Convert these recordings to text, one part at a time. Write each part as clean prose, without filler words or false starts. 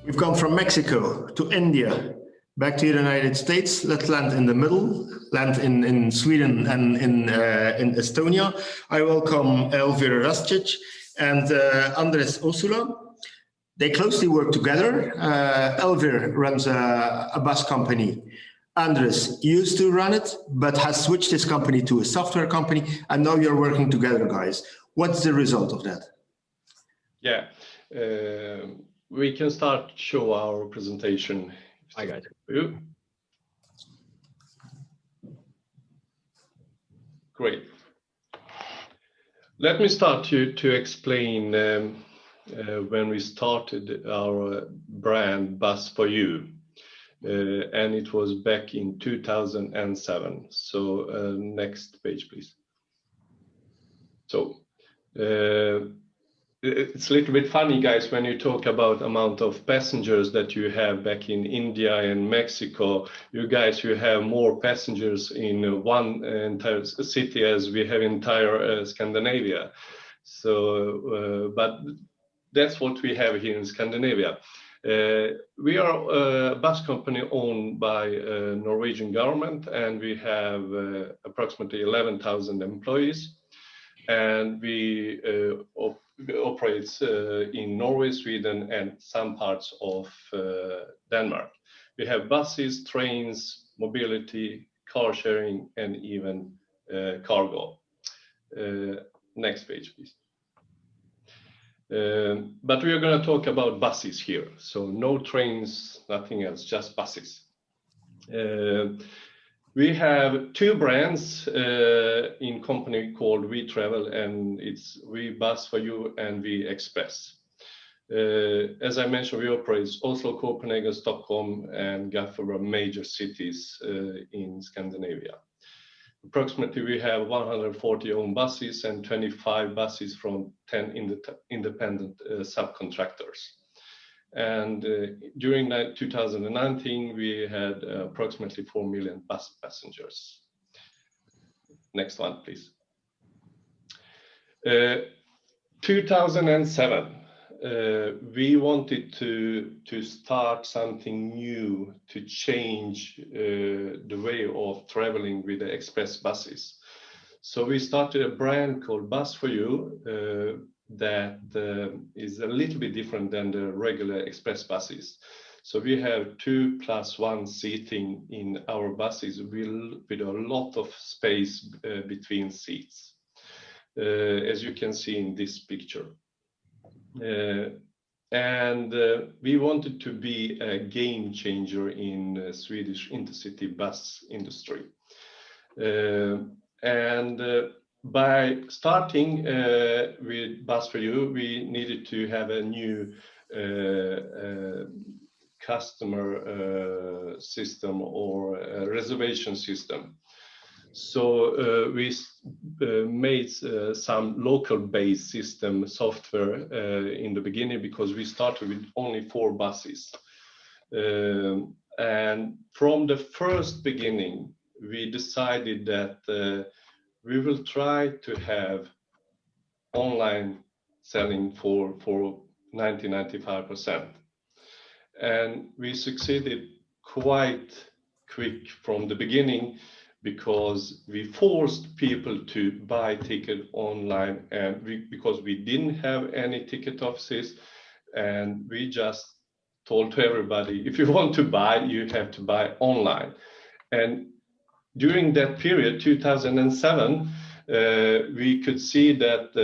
We've gone from Mexico to India, back to the United States. Let's land in the middle, land in Sweden and in Estonia. I welcome Elvir Rascic and Andres Osula. They closely work together. Elvir runs a bus company. Andres used to run it, but has switched his company to a software company, and now you're working together, guys. What's the result of that? Yeah, we can start show our presentation. I got you. Great. Let me start to explain when we started our brand VuBus4You. And it was back in 2007. So next page, please. So it's a little bit funny, guys, when you talk about amount of passengers that you have back in India and Mexico. You guys, you have more passengers in one entire city as we have entire Scandinavia. So, but that's what we have here in Scandinavia. We are a bus company owned by Norwegian government, and we have approximately 11,000 employees, and we operate in Norway, Sweden, and some parts of Denmark. We have buses, trains, mobility, car sharing, and even cargo. Next page, please. But we are going to talk about buses here, so no trains, nothing else, just buses. We have two brands in company called VTravel, and it's VuBus4You and VExpress. As I mentioned, we operate Oslo, Copenhagen, Stockholm, and Gothenburg, major cities in Scandinavia. Approximately, we have 140 own buses and 25 buses from 10 independent subcontractors. And during 2019, we had approximately 4 million bus passengers. Next one, please. 2007, we wanted to start something new to change the way of traveling with the express buses. So we started a brand called VuBus4You that is a little bit different than the regular express buses. So we have 2+1 seating in our buses with a lot of space between seats, as you can see in this picture. And we wanted to be a game changer in Swedish intercity bus industry. By starting with VuBus4You, we needed to have a new customer system or a reservation system. So we made some local-based system software in the beginning, because we started with only 4 buses. And from the first beginning, we decided that we will try to have online selling for 90–95%. And we succeeded quite quick from the beginning, because we forced people to buy ticket online, and because we didn't have any ticket offices, and we just told to everybody, if you want to buy, you have to buy online. And during that period, 2007, we could see that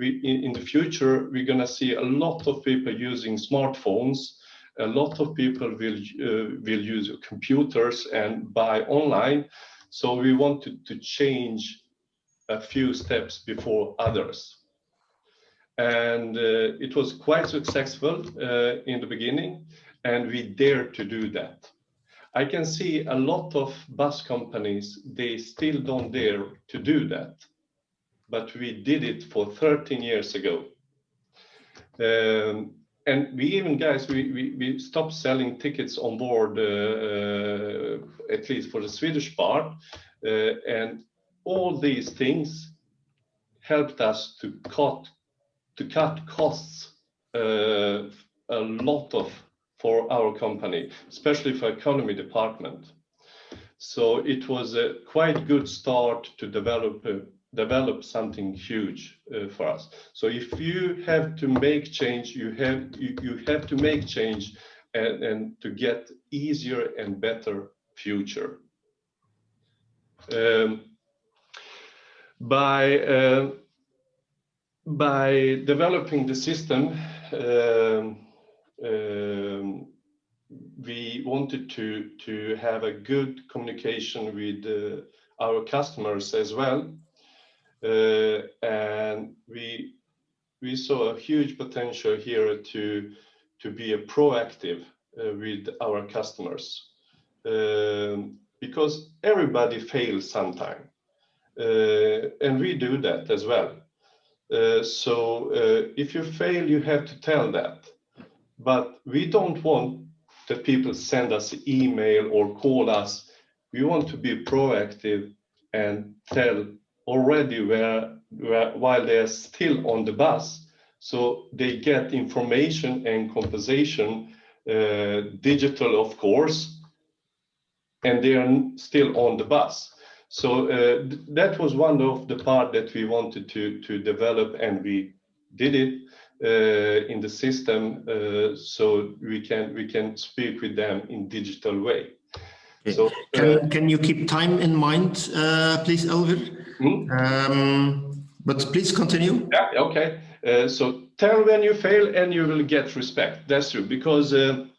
in the future, we're going to see a lot of people using smartphones. A lot of people will use computers and buy online. So we wanted to change a few steps before others. And it was quite successful in the beginning, and we dared to do that. I can see a lot of bus companies, they still don't dare to do that. But we did it for 13 years ago. And we even, guys, we stopped selling tickets on board, at least for the Swedish part. And all these things helped us to cut costs a lot for our company, especially for economy department. So it was a quite good start to develop something huge for us. So if you have to make change, you have to make change and to get easier and better future. By developing the system, we wanted to have a good communication with our customers as well, and we saw a huge potential here to be a proactive with our customers, because everybody fails sometime, and we do that as well. So if you fail, you have to tell that. But we don't want that people send us email or call us. We want to be proactive and tell already while they're still on the bus, so they get information and compensation, digital of course, and they are still on the bus. So that was one of the part that we wanted to develop, and we did it in the system, so we can speak with them in digital way. Okay. So can you keep time in mind, please, Elvir? But please continue. Yeah, okay. So tell when you fail and you will get respect. That's true, because when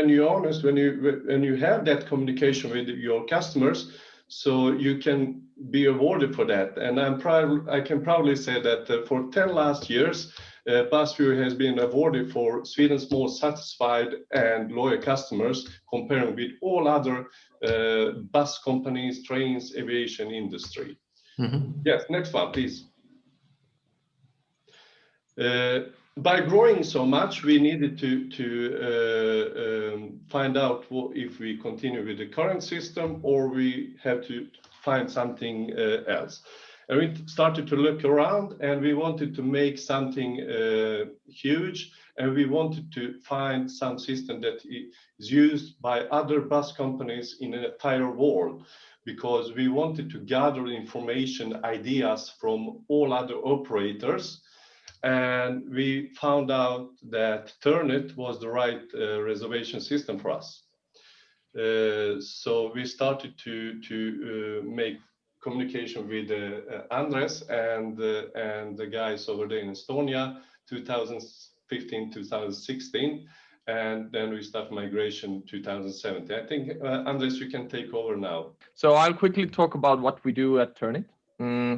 you're honest, when you have that communication with your customers, so you can be awarded for that. And I can proudly say that for 10 last years, VuBus4You has been awarded for Sweden's most satisfied and loyal customers, comparing with all other bus companies, trains, aviation industry. Yes, next one, please. By growing so much, we needed to find out if we continue with the current system or we have to find something else. And we started to look around, and we wanted to make something huge, and we wanted to find some system that is used by other bus companies in the entire world, because we wanted to gather information, ideas from all other operators. And we found out that Turnit was the right reservation system for us. So we started to make communication with Andres and the guys over there in Estonia, 2015, 2016, and then we started migration 2017. I think, Andres, you can take over now. So I'll quickly talk about what we do at Turnit.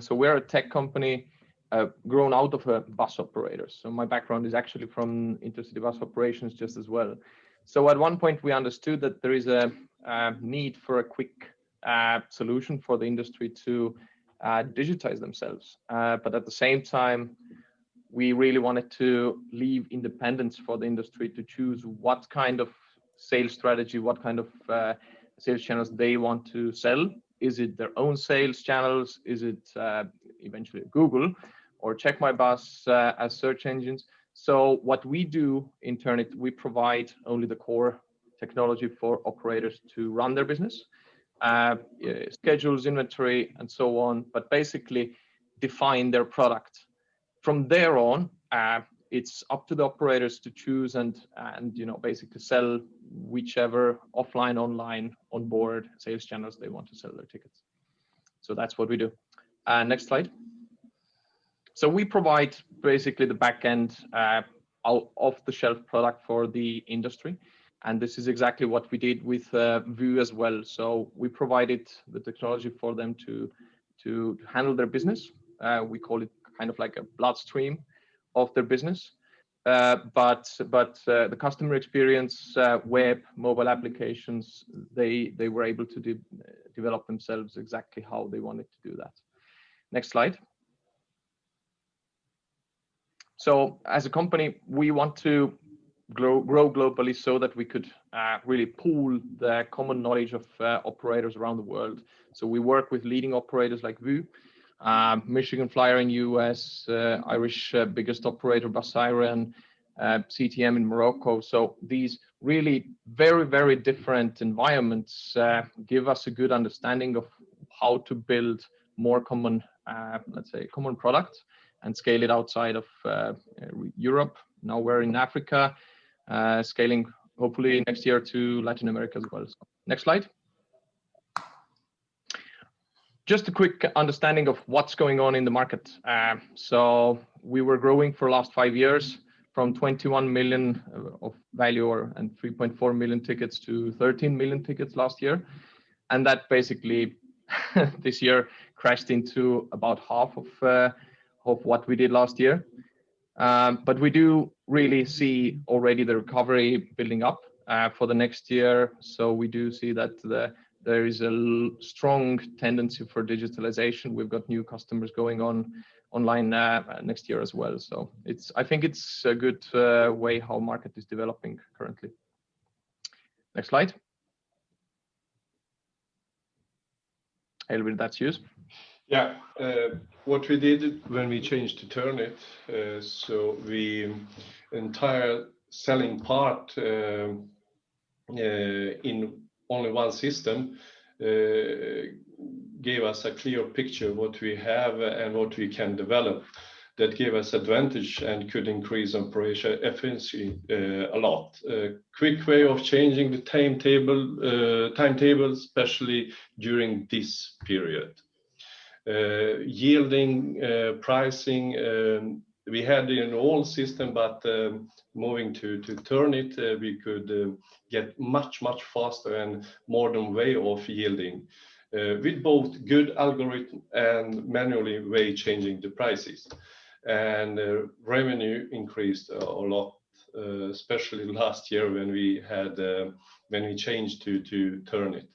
So we're a tech company grown out of a bus operator. So my background is actually from intercity bus operations just as well. So at one point we understood that there is a need for a quick solution for the industry to digitize themselves. But at the same time, we really wanted to leave independence for the industry to choose what kind of sales strategy, what kind of sales channels they want to sell. Is it their own sales channels? Is it eventually Google or Check My Bus as search engines? So what we do in Turnit, we provide only the core technology for operators to run their business, schedules, inventory, and so on, but basically define their product. From there on, it's up to the operators to choose and basically sell whichever offline, online, on board sales channels they want to sell their tickets. So that's what we do. Next slide. So we provide basically the back end off-the-shelf product for the industry. And this is exactly what we did with VuBus4You as well. So we provided the technology for them to handle their business. We call it kind of like a bloodstream of their business. But the customer experience, web, mobile applications, they were able to develop themselves exactly how they wanted to do that. Next slide. So as a company, we want to grow globally so that we could really pool the common knowledge of operators around the world. So we work with leading operators like VuBus4You, Michigan Flyer in US, Irish biggest operator Bus4You, CTM in Morocco. So these really very, very different environments give us a good understanding of how to build more common, let's say, common products and scale it outside of Europe. Now we're in Africa, scaling hopefully next year to Latin America as well. So, next slide. Just a quick understanding of what's going on in the market. So we were growing for the last 5 years from 21 million of value and 3.4 million tickets to 13 million tickets last year. And that basically this year crashed into about half of what we did last year. But we do really see already the recovery building up for the next year. So we do see that there is a strong tendency for digitalization. We've got new customers going online next year as well. So I think it's a good way how market is developing currently. Next slide. Elvir, that's yours. Yeah, what we did when we changed to Turnit, so the entire selling part in only one system gave us a clear picture of what we have and what we can develop. That gave us advantage and could increase operation efficiency a lot. Quick way of changing the timetable, especially during this period. Yielding, pricing, we had in all system, but moving to Turnit, we could get much faster and modern way of yielding with both good algorithm and manually way changing the prices. And revenue increased a lot, especially last year when we changed to Turnit.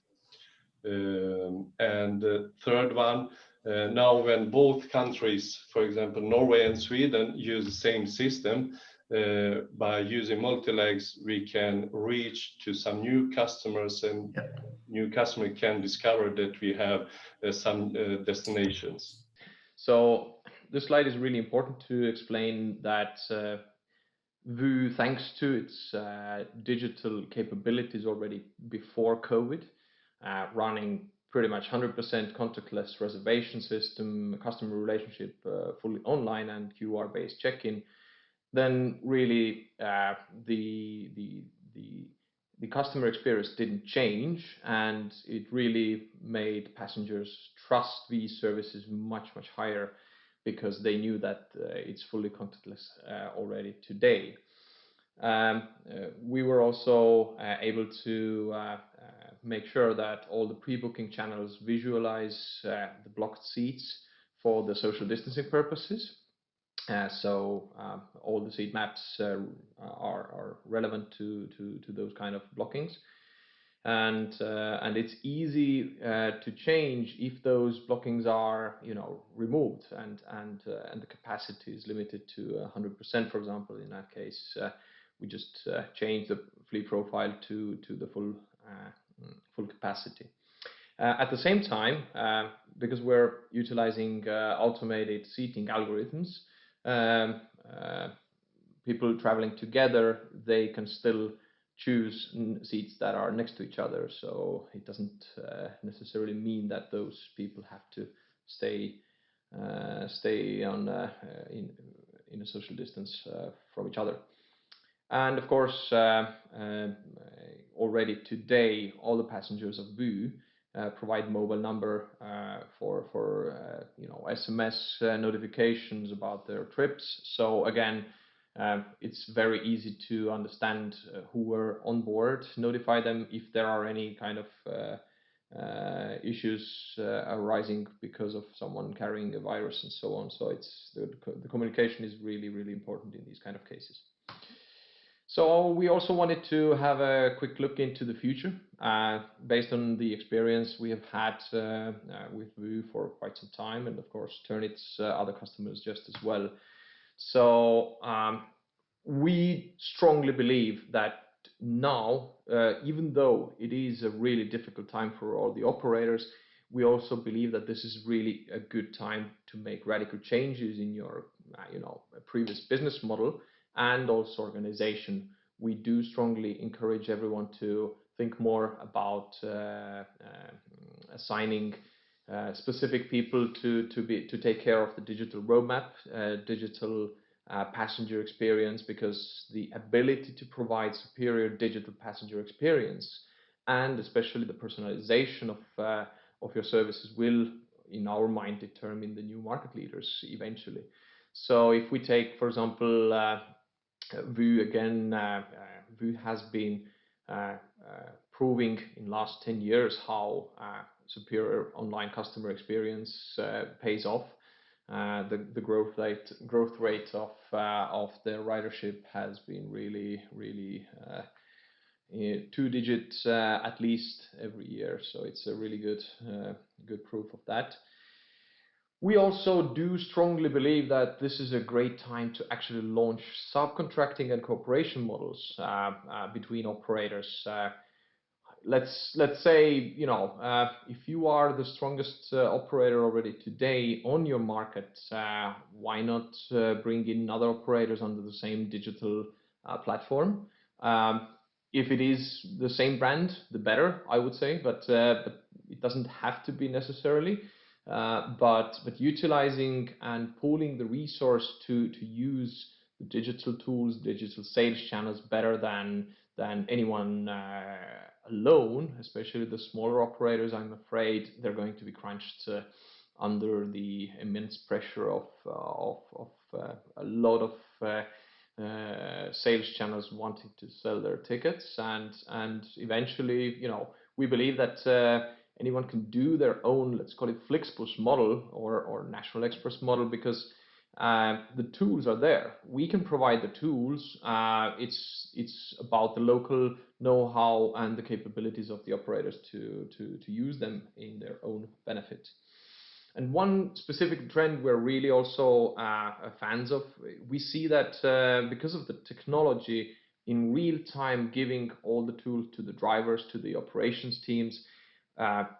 And the third one, now when both countries, for example, Norway and Sweden, use the same system, by using multi-legs, we can reach to some new customers, and new customer can discover that we have some destinations. So this slide is really important to explain that VU, thanks to its digital capabilities already before COVID, running pretty much 100% contactless reservation system, customer relationship fully online and QR-based check-in, then really the customer experience didn't change, and it really made passengers trust these services much higher, because they knew that it's fully contactless already today. We were also able to make sure that all the pre-booking channels visualize the blocked seats for the social distancing purposes. So all the seat maps are relevant to those kind of blockings. And it's easy to change if those blockings are, removed and the capacity is limited to 100%, for example. In that case, we just change the fleet profile to the full capacity. At the same time, because we're utilizing automated seating algorithms, people traveling together, they can still choose seats that are next to each other. So it doesn't necessarily mean that those people have to stay on in a social distance from each other. And of course, already today, all the passengers of VU provide mobile number for SMS notifications about their trips. So again, it's very easy to understand who were on board, notify them if there are any kind of issues arising because of someone carrying a virus and so on. So it's the communication is really important in these kind of cases. So we also wanted to have a quick look into the future, based on the experience we have had with VU for quite some time, and of course Turnit's other customers just as well. So we strongly believe that now, even though it is a really difficult time for all the operators, we also believe that this is really a good time to make radical changes in your previous business model and also organization. We do strongly encourage everyone to think more about assigning specific people to take care of the digital roadmap, digital passenger experience, because the ability to provide superior digital passenger experience and especially the personalization of your services will, in our mind, determine the new market leaders eventually. So if we take, for example, VU again, VU has been proving in last 10 years how superior online customer experience pays off. The growth rate of the ridership has been really 2 digits at least every year. So it's a really good proof of that. We also do strongly believe that this is a great time to actually launch subcontracting and cooperation models between operators. Let's say, you know, if you are the strongest operator already today on your market, why not bring in other operators under the same digital platform? If it is the same brand, the better, I would say, but it doesn't have to be necessarily. But utilizing and pooling the resource to use the digital tools, digital sales channels better than anyone alone, especially the smaller operators, I'm afraid they're going to be crunched under the immense pressure of a lot of sales channels wanting to sell their tickets, and eventually, you know, we believe that anyone can do their own, let's call it Flixbus model or National Express model, because the tools are there. We can provide the tools. It's about the local know-how and the capabilities of the operators to use them in their own benefit. And one specific trend we're really also fans of, we see that because of the technology in real time, giving all the tools to the drivers, to the operations teams,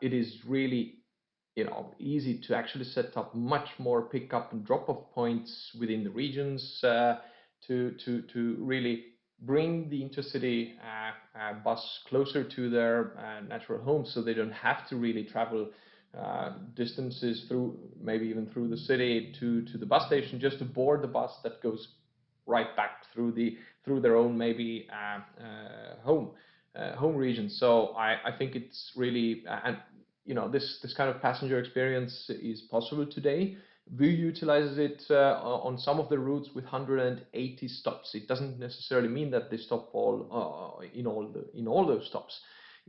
it is really, you know, easy to actually set up much more pick-up and drop-off points within the regions to really bring the intercity bus closer to their natural homes, so they don't have to really travel distances through, maybe even through the city to the bus station, just to board the bus that goes right back through their own maybe home region. So I think it's really and you know, this kind of passenger experience is possible today. VU utilizes it on some of the routes with 180 stops. It doesn't necessarily mean that they stop all in all those stops.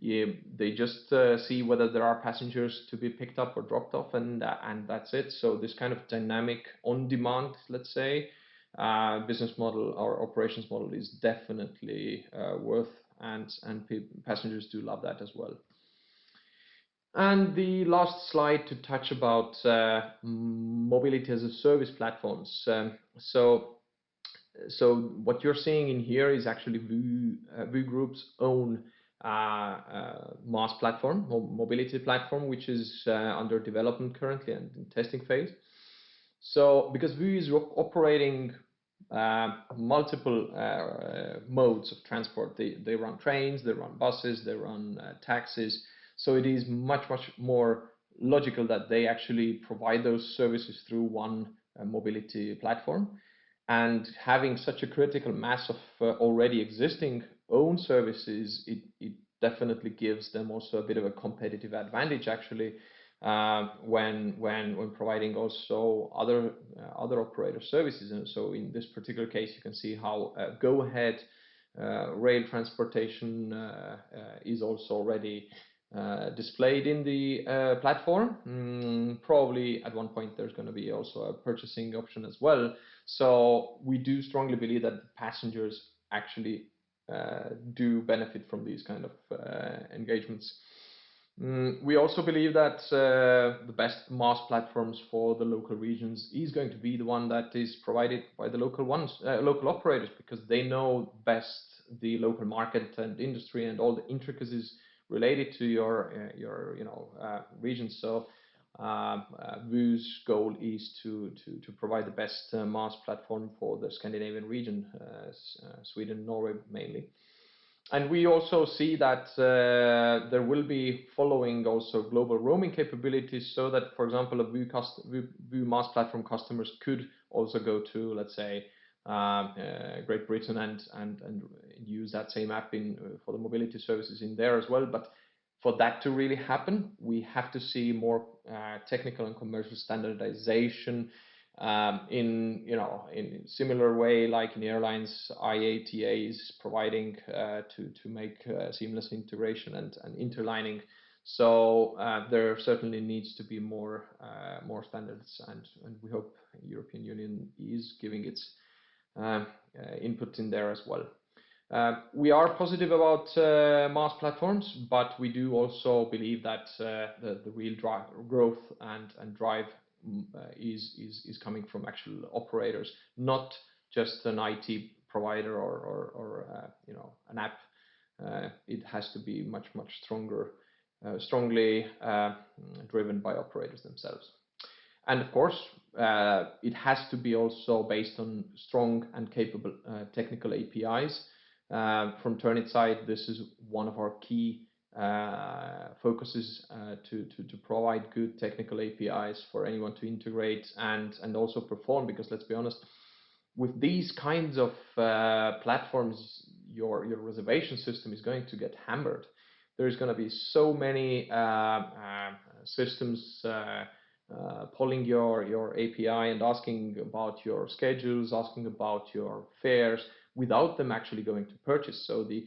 Yeah, they just see whether there are passengers to be picked up or dropped off, and that's it. So this kind of dynamic, on-demand, let's say, business model or operations model is definitely worth, and passengers do love that as well. And the last slide to touch about mobility as a service platforms. So what you're seeing in here is actually VU Group's own MaaS platform, mobility platform, which is under development currently and in testing phase. So because VU is operating multiple modes of transport, they run trains, they run buses, they run taxis. So it is much more logical that they actually provide those services through one mobility platform. And having such a critical mass of already existing own services, it definitely gives them also a bit of a competitive advantage actually when providing also other operator services. And so in this particular case, you can see how Go Ahead rail transportation is also already displayed in the platform. Probably at one point there's going to be also a purchasing option as well. So we do strongly believe that passengers actually do benefit from these kind of engagements. We also believe that the best MaaS platforms for the local regions is going to be the one that is provided by the local operators, because they know best the local market and industry and all the intricacies related to your region. So Vu's goal is to provide the best MaaS platform for the Scandinavian region, Sweden, Norway mainly. And we also see that there will be following also global roaming capabilities, so that, for example, VU MaaS platform customers could also go to, let's say, Great Britain and use that same app for the mobility services in there as well. But for that to really happen, we have to see more technical and commercial standardization in similar way like in airlines. IATA is providing to make seamless integration and interlining. So there certainly needs to be more standards, and we hope European Union is giving its input in there as well. We are positive about MaaS platforms, but we do also believe that the real growth and drive is coming from actual operators, not just an IT provider or an app. It has to be much strongly driven by operators themselves. And of course, it has to be also based on strong and capable technical APIs. From Turnit side, this is one of our key focuses to provide good technical APIs for anyone to integrate and also perform, because let's be honest, with these kinds of platforms, your reservation system is going to get hammered. There's going to be so many systems polling your API and asking about your schedules, asking about your fares, without them actually going to purchase. So the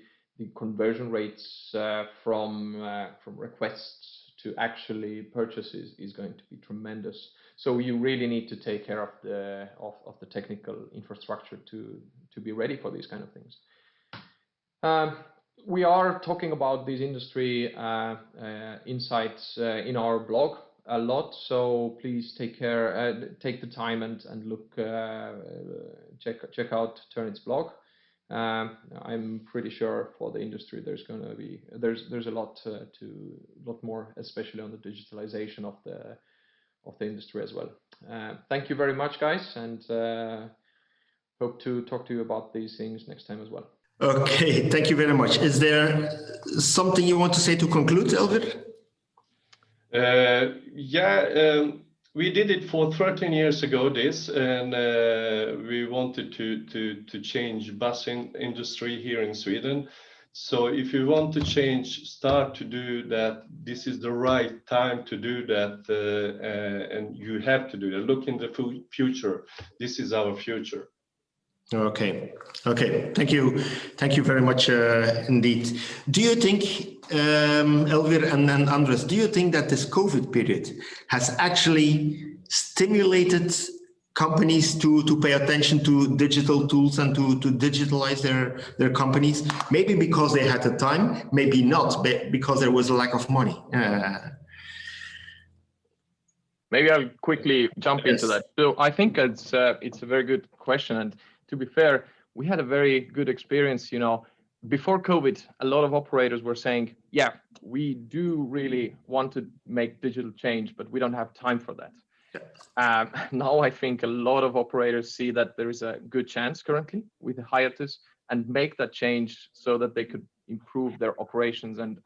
conversion rates from requests to actually purchases is going to be tremendous. So you really need to take care of the technical infrastructure to be ready for these kind of things. We are talking about these industry insights in our blog a lot, so please take the time and look, check out Turnit's blog. I'm pretty sure for the industry there's a lot more, especially on the digitalization of the industry as well. Thank you very much, guys, and hope to talk to you about these things next time as well. Okay, thank you very much. Is there something you want to say to conclude, Elvir? We did it for 13 years ago, and we wanted to change bus industry here in Sweden. So if you want to start to do that, this is the right time to do that, and you have to do that. Look in the future. This is our future. Okay. Thank you very much indeed. Do you think, Elvir and Andres, do you think that this COVID period has actually stimulated companies to pay attention to digital tools and to digitalize their companies? Maybe because they had the time, maybe not, because there was a lack of money. Maybe I'll quickly jump into that. So I think it's a very good question, and to be fair, we had a very good experience. Before COVID, a lot of operators were saying, yeah, we do really want to make digital change, but we don't have time for that. Now I think a lot of operators see that there is a good chance currently with the hiatus and make that change so that they could improve their operations and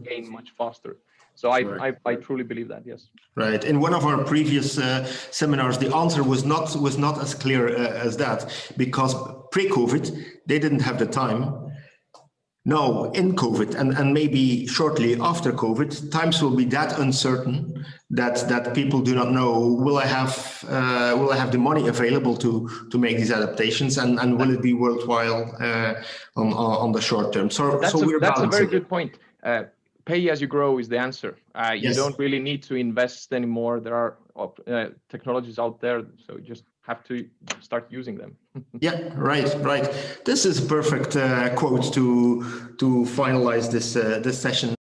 gain much faster. So I truly believe that, yes. Right. In one of our previous seminars, the answer was not as clear as that, because pre-COVID, they didn't have the time. Now, in COVID and maybe shortly after COVID, times will be that uncertain that people do not know, will I have the money available to make these adaptations, and will it be worthwhile on the short term? So that's a very good point. Pay as you grow is the answer. Yes. You don't really need to invest anymore. There are technologies out there, so you just have to start using them. Yeah, right. This is a perfect quote to finalize this session.